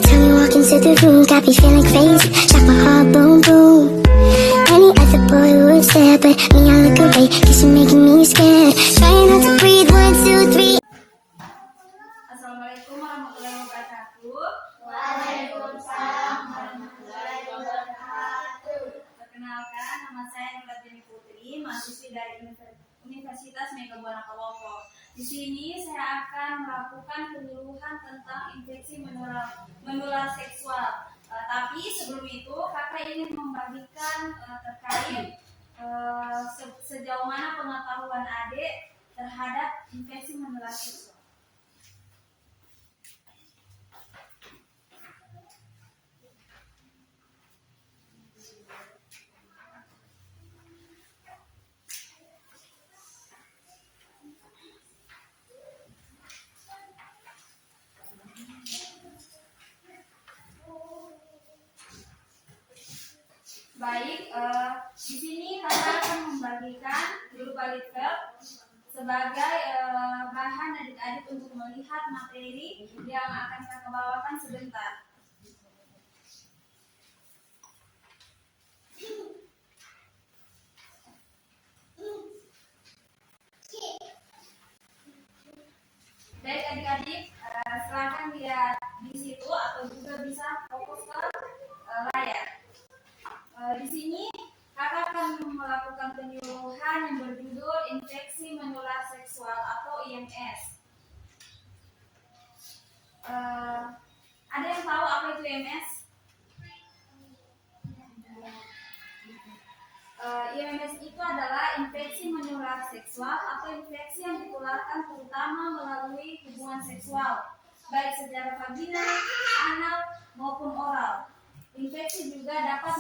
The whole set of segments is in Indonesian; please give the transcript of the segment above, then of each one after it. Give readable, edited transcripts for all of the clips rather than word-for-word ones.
Every time you walk into the room, got me feeling crazy. Shock my heart, boom, boom. Any other boy would stare, but me, I look away, cause you're making me scared. Trying not to breathe, 1, 2, 3. Assalamualaikum warahmatullahi wabarakatuh. Waalaikumsalam warahmatullahi wabarakatuh. Perkenalkan, nama saya Nurajeni Putri, mahasiswi dari Universitas Megabuana Palopo. Di sini saya akan melakukan penyuluhan tentang infeksi menular seksual. Tapi sebelum itu, kakak ingin membagikan terkait sejauh mana pengetahuan adik terhadap infeksi menular seksual. Baik, di sini kakak akan membagikan berupa leaflet sebagai bahan adik-adik untuk melihat materi yang akan kakak bawakan sebentar. Baik adik-adik, silakan lihat di situ atau juga bisa fokus ke layar. Di sini kakak akan melakukan penyuluhan yang berjudul infeksi menular seksual atau IMS. Ada yang tahu apa itu IMS? IMS itu adalah infeksi menular seksual atau infeksi yang ditularkan terutama melalui hubungan seksual, baik secara vagina, anal maupun oral. Infeksi juga dapat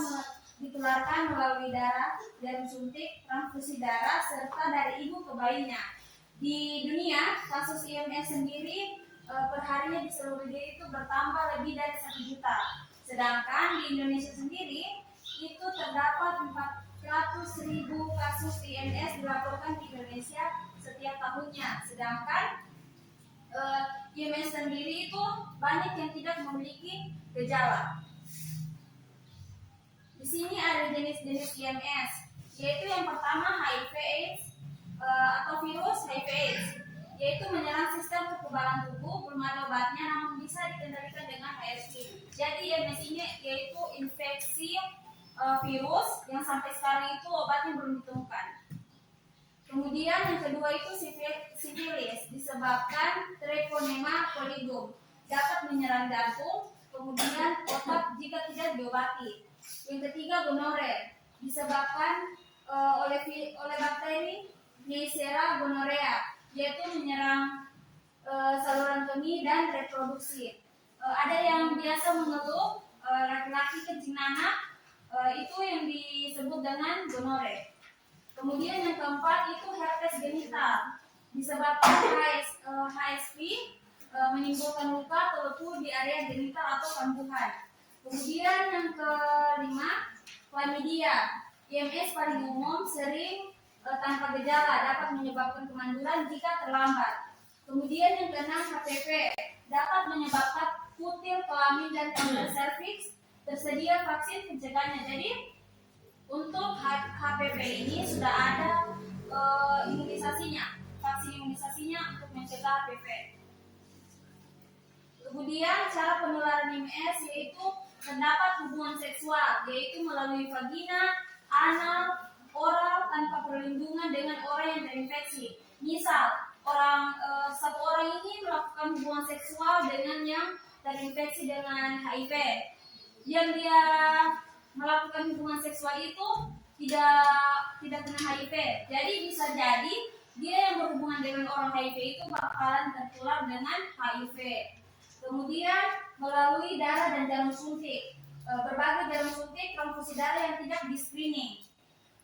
ditularkan melalui darah, jarum suntik, transfusi darah, serta dari ibu ke bayinya. Di dunia, kasus IMS sendiri perharinya di seluruh dunia itu bertambah lebih dari 1 juta. Sedangkan di Indonesia sendiri itu terdapat 400.000 kasus IMS dilaporkan di Indonesia setiap tahunnya. Sedangkan IMS sendiri itu banyak yang tidak memiliki gejala. Di sini ada jenis-jenis IMS, yaitu yang pertama HIV/AIDS atau virus HIV/AIDS, yaitu menyerang sistem kekebalan tubuh, belum ada obatnya, namun bisa dikendalikan dengan ARV. Jadi IMS ini yaitu infeksi virus yang sampai sekarang itu obatnya belum ditemukan. Kemudian yang kedua itu sifilis, disebabkan Treponema pallidum, dapat menyerang jantung, kemudian otak jika tidak diobati. Yang ketiga gonore, disebabkan oleh bakteri Neisseria gonorrhea, yaitu menyerang saluran kemih dan reproduksi. Ada yang biasa mengeluh laki-laki kencing nanah, itu yang disebut dengan gonore. Kemudian yang keempat itu herpes genital, disebabkan HSV, menimbulkan luka atau lepuh di area genital atau kambuhan. Kemudian yang kelima, chlamydia. IMS paling umum, sering tanpa gejala, dapat menyebabkan kemanduran jika terlambat. Kemudian yang keenam, HPV, dapat menyebabkan kutil kelamin dan kanker serviks. Tersedia vaksin pencegahannya. Jadi untuk HPV ini sudah ada imunisasinya, vaksin imunisasinya untuk mencegah HPV. Kemudian cara penularan IMS yaitu terdapat hubungan seksual, yaitu melalui vagina, anal, oral tanpa perlindungan dengan orang yang terinfeksi. Misal, satu orang ini melakukan hubungan seksual dengan yang terinfeksi dengan HIV. Yang dia melakukan hubungan seksual itu tidak kena HIV. Jadi bisa jadi dia yang berhubungan dengan orang HIV itu bakalan tertular dengan HIV. Kemudian melalui darah dan jarum suntik, berbagai jarum suntik, transfusi darah yang tidak di screening.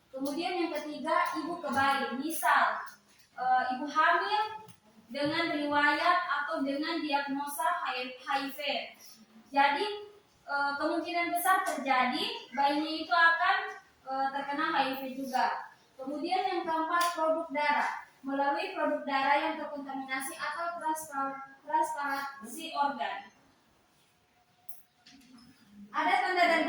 Kemudian yang ketiga, ibu ke bayi, misal ibu hamil dengan riwayat atau dengan diagnosa HIV. Jadi kemungkinan besar terjadi bayinya itu akan terkena HIV juga. Kemudian yang keempat, produk darah, melalui produk darah yang terkontaminasi atau transplantasi organ.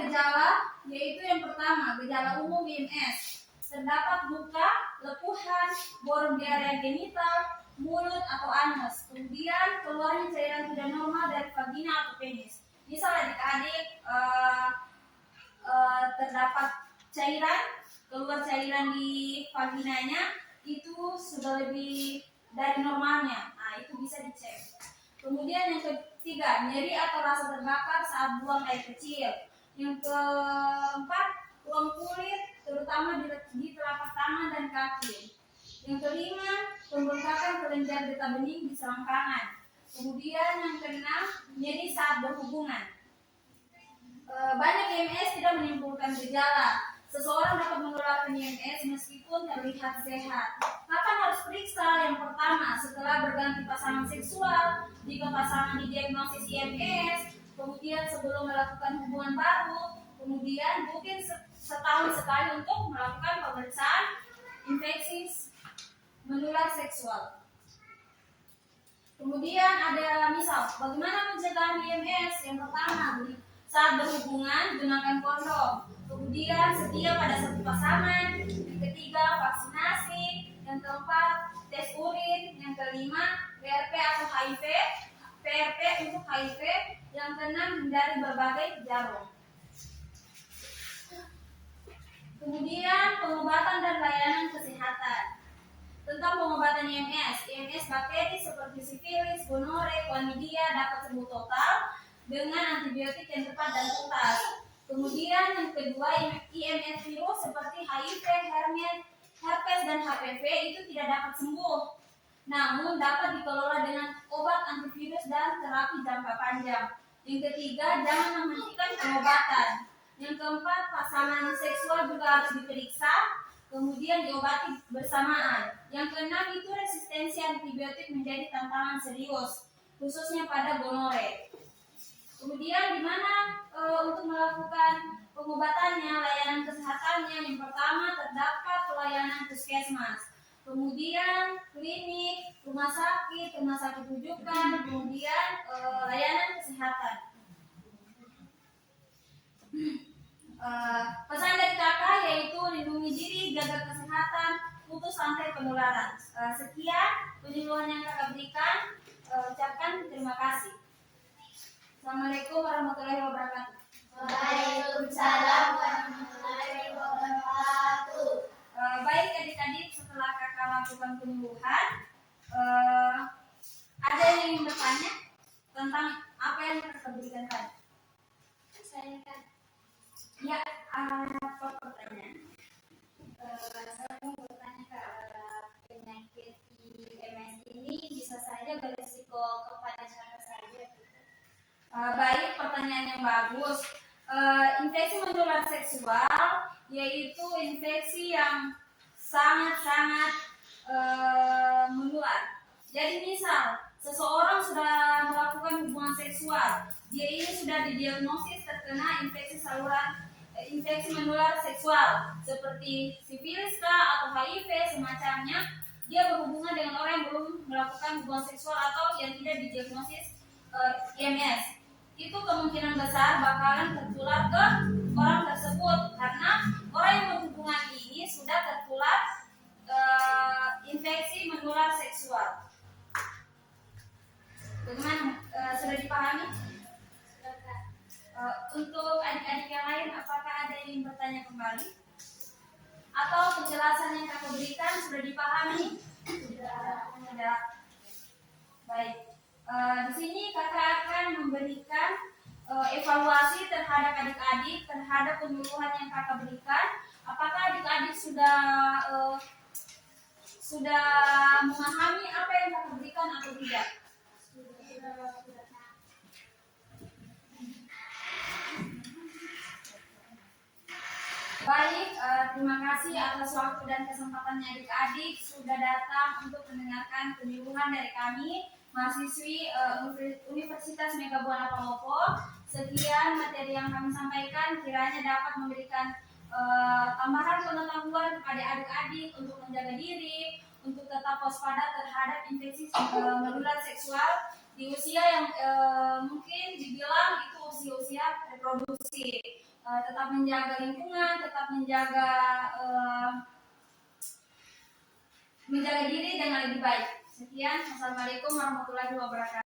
gejala, yaitu yang pertama, gejala umum IMS. Terdapat luka, lepuhan, borok di area genital, mulut atau anus. Kemudian keluarnya cairan tidak normal dari vagina atau penis. Misal adik-adik terdapat keluar cairan di vaginanya itu sudah lebih dari normalnya. Nah, itu bisa dicek. Kemudian yang ketiga, nyeri atau rasa terbakar saat buang air kecil. Yang keempat, ruam kulit terutama di telapak tangan dan kaki. Yang kelima, pembengkakan kelenjar getah bening di selangkangan. Kemudian yang keenam, nyeri saat berhubungan. Banyak IMS tidak menimbulkan gejala. Seseorang dapat menularkan IMS meskipun terlihat sehat. Kapan harus periksa? Yang pertama, setelah berganti pasangan seksual, jika pasangan didiagnosis IMS, kemudian sebelum melakukan hubungan baru, kemudian mungkin setahun sekali untuk melakukan pemeriksaan infeksi menular seksual. Kemudian ada misal, bagaimana mencegah IMS? Yang pertama, saat berhubungan gunakan kondom. Kemudian setia pada satu pasangan. Yang ketiga, vaksinasi. Yang keempat, tes urin. Yang kelima, PRP atau HIV. PRP untuk HIV. Yang keenam, hindari berbagai jarum. Kemudian pengobatan dan layanan kesehatan. Tentang pengobatan IMS. IMS bakteri seperti sifilis, gonore, chlamydia dapat sembuh total dengan antibiotik yang tepat dan tuntas. Kemudian yang kedua, IMS virus seperti HIV, herpes, dan HPV itu tidak dapat sembuh, namun dapat dikelola dengan obat antivirus dan terapi jangka panjang. Yang ketiga, jangan menghentikan pengobatan. Yang keempat, pasangan seksual juga harus diperiksa, kemudian diobati bersamaan. Yang keenam itu resistensi antibiotik menjadi tantangan serius, khususnya pada gonore. Kemudian di mana untuk melakukan pengobatannya, layanan kesehatannya, yang pertama terdapat pelayanan puskesmas, kemudian klinik, rumah sakit rujukan, kemudian layanan kesehatan. Pesan dari kakak yaitu lindungi diri, jaga kesehatan, putus rantai penularan. Sekian penyuluhan yang kakak berikan. Ucapkan terima kasih. Assalamualaikum warahmatullahi wabarakatuh. Waalaikumsalam warahmatullahi wabarakatuh. Baik adik-adik, setelah kakak lakukan penyuluhan, ada yang ingin bertanya tentang apa yang kakak berikan tadi? Saya kan Ya, apa pertanyaan? saya mau bertanya ke penyakit IMS ini bisa saja berisiko kepada siapa saja. Baik, pertanyaan yang bagus. Infeksi menular seksual yaitu infeksi yang sangat-sangat menular. Jadi misal seseorang sudah melakukan hubungan seksual, dia ini sudah didiagnosis terkena infeksi menular seksual seperti sifilis atau HIV semacamnya. Dia berhubungan dengan orang yang belum melakukan hubungan seksual atau yang tidak didiagnosis IMS. Itu kemungkinan besar bakalan tertular ke orang tersebut karena orang yang berhubungan ini sudah tertular infeksi menular seksual. Bagaimana? Sudah dipahami? Untuk adik-adik yang lain, apakah ada yang ingin bertanya kembali? Atau penjelasan yang kakak berikan sudah dipahami? Sudah. Baik. Di sini kakak akan memberikan evaluasi terhadap adik-adik terhadap penyuluhan yang kakak berikan. Apakah adik-adik sudah memahami apa yang kakak berikan atau tidak? Baik, terima kasih atas waktu dan kesempatannya adik-adik sudah datang untuk mendengarkan penyuluhan dari kami, mahasiswi Universitas Mega Buana Palopo. Sekian materi yang kami sampaikan, kiranya dapat memberikan tambahan pengetahuan kepada adik-adik untuk menjaga diri, untuk tetap waspada terhadap infeksi menular seksual di usia yang mungkin dibilang itu usia-usia reproduksi. tetap menjaga lingkungan, tetap menjaga diri dengan lebih baik. Sekian, wassalamualaikum warahmatullahi wabarakatuh.